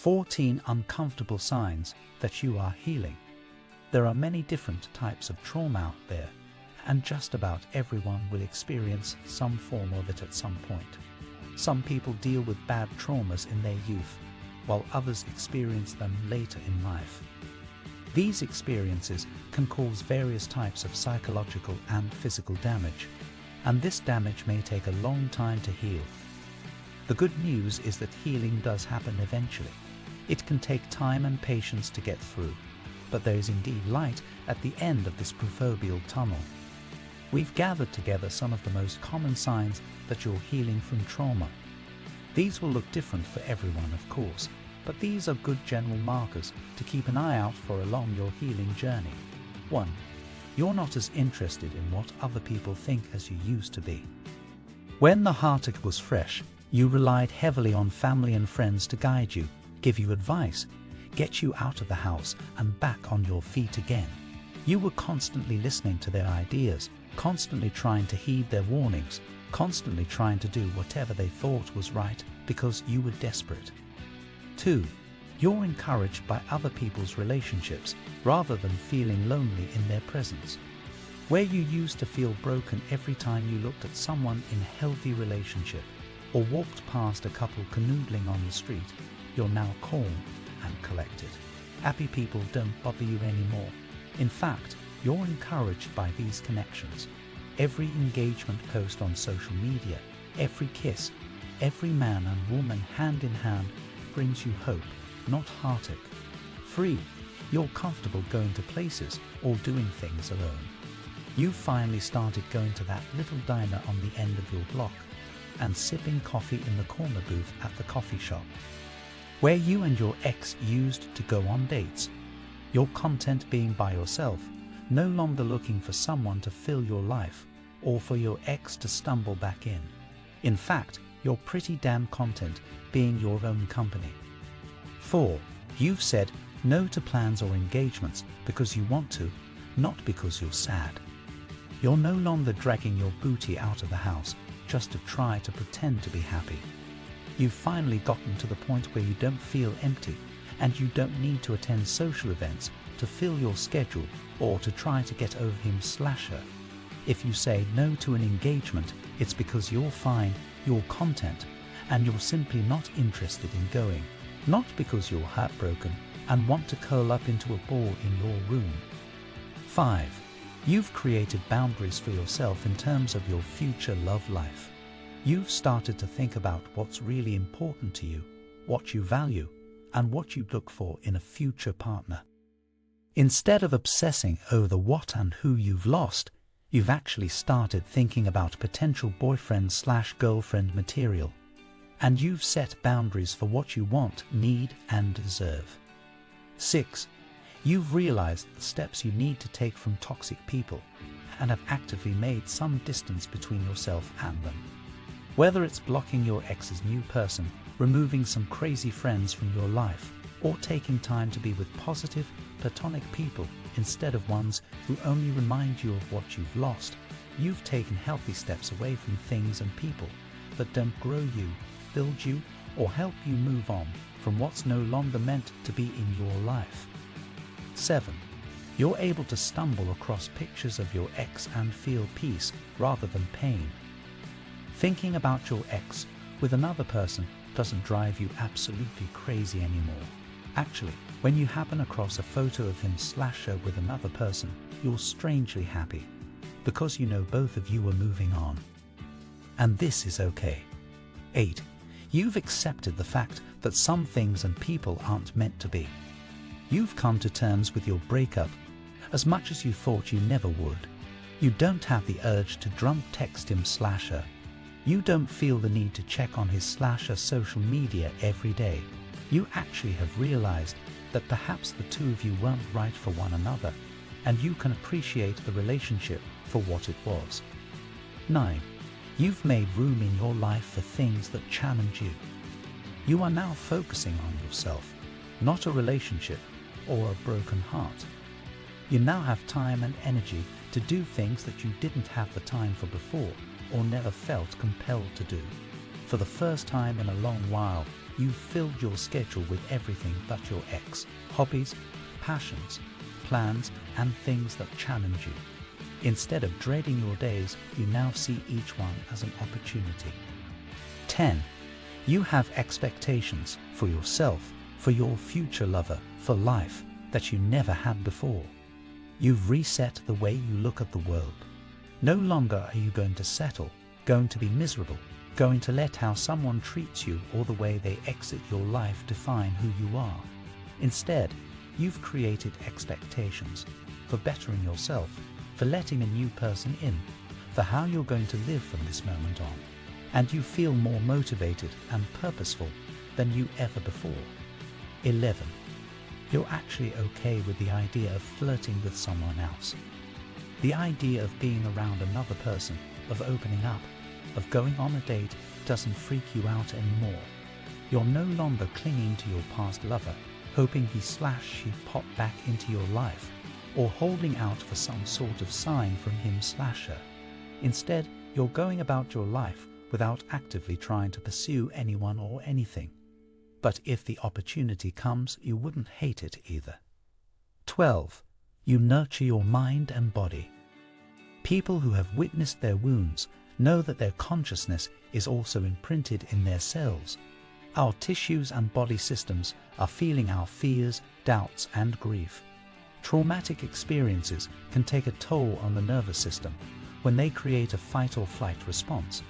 14 uncomfortable signs that you are healing. There are many different types of trauma out there, and just about everyone will experience some form of it at some point. Some people deal with bad traumas in their youth, while others experience them later in life. These experiences can cause various types of psychological and physical damage, and this damage may take a long time to heal. The good news is that healing does happen eventually. It can take time and patience to get through, but there is indeed light at the end of this proverbial tunnel. We've gathered together some of the most common signs that you're healing from trauma. These will look different for everyone, of course, but these are good general markers to keep an eye out for along your healing journey. 1. You're not as interested in what other people think as you used to be. When the heartache was fresh, you relied heavily on family and friends to guide you, give you advice, get you out of the house and back on your feet again. You were constantly listening to their ideas, constantly trying to heed their warnings, constantly trying to do whatever they thought was right because you were desperate. 2. You're encouraged by other people's relationships rather than feeling lonely in their presence. Where you used to feel broken every time you looked at someone in a healthy relationship or walked past a couple canoodling on the street, you're now calm and collected. Happy people don't bother you anymore. In fact, you're encouraged by these connections. Every engagement post on social media, every kiss, every man and woman hand in hand brings you hope, not heartache. 3. You're comfortable going to places or doing things alone. You finally started going to that little diner on the end of your block and sipping coffee in the corner booth at the coffee shop. Where you and your ex used to go on dates, you're content being by yourself, no longer looking for someone to fill your life or for your ex to stumble back in. In fact, you're pretty damn content being your own company. 4. You've said no to plans or engagements because you want to, not because you're sad. You're no longer dragging your booty out of the house just to try to pretend to be happy. You've finally gotten to the point where you don't feel empty and you don't need to attend social events to fill your schedule or to try to get over him/her. If you say no to an engagement, it's because you're fine, you're content, and you're simply not interested in going, not because you're heartbroken and want to curl up into a ball in your room. 5. You've created boundaries for yourself in terms of your future love life. You've started to think about what's really important to you, what you value, and what you look for in a future partner. Instead of obsessing over the what and who you've lost, you've actually started thinking about potential boyfriend/girlfriend material. And you've set boundaries for what you want, need, and deserve. 6. You've realized the steps you need to take from toxic people and have actively made some distance between yourself and them. Whether it's blocking your ex's new person, removing some crazy friends from your life, or taking time to be with positive, platonic people instead of ones who only remind you of what you've lost, you've taken healthy steps away from things and people that don't grow you, build you, or help you move on from what's no longer meant to be in your life. 7. You're able to stumble across pictures of your ex and feel peace rather than pain. Thinking about your ex with another person doesn't drive you absolutely crazy anymore. Actually, when you happen across a photo of him/her with another person, you're strangely happy, because you know both of you are moving on. And this is okay. 8. You've accepted the fact that some things and people aren't meant to be. You've come to terms with your breakup, as much as you thought you never would. You don't have the urge to drunk text him/her. You don't feel the need to check on his/her social media every day. You actually have realized that perhaps the two of you weren't right for one another, and you can appreciate the relationship for what it was. 9. You've made room in your life for things that challenge you. You are now focusing on yourself, not a relationship or a broken heart. You now have time and energy to do things that you didn't have the time for before or never felt compelled to do. For the first time in a long while, you've filled your schedule with everything but your ex, hobbies, passions, plans, and things that challenge you. Instead of dreading your days, you now see each one as an opportunity. 10. You have expectations for yourself, for your future lover, for life that you never had before. You've reset the way you look at the world. No longer are you going to settle, going to be miserable, going to let how someone treats you or the way they exit your life define who you are. Instead, you've created expectations for bettering yourself, for letting a new person in, for how you're going to live from this moment on. And you feel more motivated and purposeful than you ever before. 11. You're actually okay with the idea of flirting with someone else. The idea of being around another person, of opening up, of going on a date doesn't freak you out anymore. You're no longer clinging to your past lover, hoping he/she pop back into your life, or holding out for some sort of sign from him/her. Instead, you're going about your life without actively trying to pursue anyone or anything. But if the opportunity comes, you wouldn't hate it either. 12. You nurture your mind and body. People who have witnessed their wounds know that their consciousness is also imprinted in their cells. Our tissues and body systems are feeling our fears, doubts, and grief. Traumatic experiences can take a toll on the nervous system when they create a fight or flight response.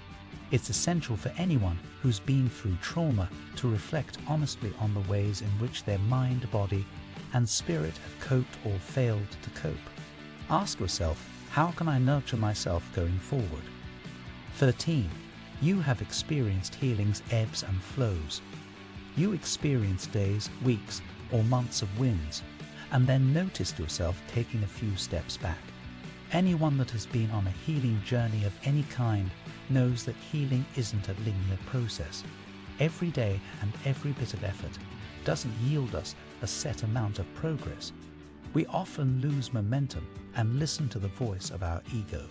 It's essential for anyone who's been through trauma to reflect honestly on the ways in which their mind, body, and spirit have coped or failed to cope. Ask yourself, how can I nurture myself going forward? 13. You have experienced healing's ebbs and flows. You experienced days, weeks, or months of wins, and then noticed yourself taking a few steps back. Anyone that has been on a healing journey of any kind knows that healing isn't a linear process. Every day and every bit of effort doesn't yield us a set amount of progress. We often lose momentum and listen to the voice of our ego.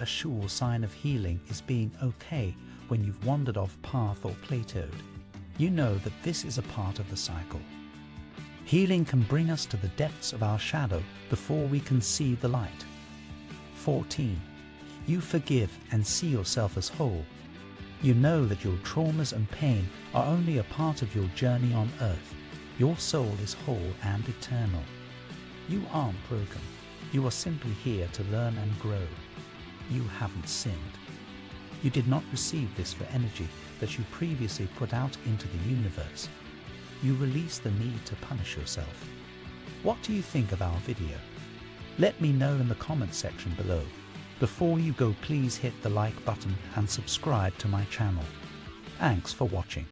A sure sign of healing is being okay when you've wandered off path or plateaued. You know that this is a part of the cycle. Healing can bring us to the depths of our shadow before we can see the light. 14. You forgive and see yourself as whole. You know that your traumas and pain are only a part of your journey on earth. Your soul is whole and eternal. You aren't broken. You are simply here to learn and grow. You haven't sinned. You did not receive this for energy that you previously put out into the universe. You release the need to punish yourself. What do you think of our video? Let me know in the comment section below. Before you go, please hit the like button and subscribe to my channel. Thanks for watching.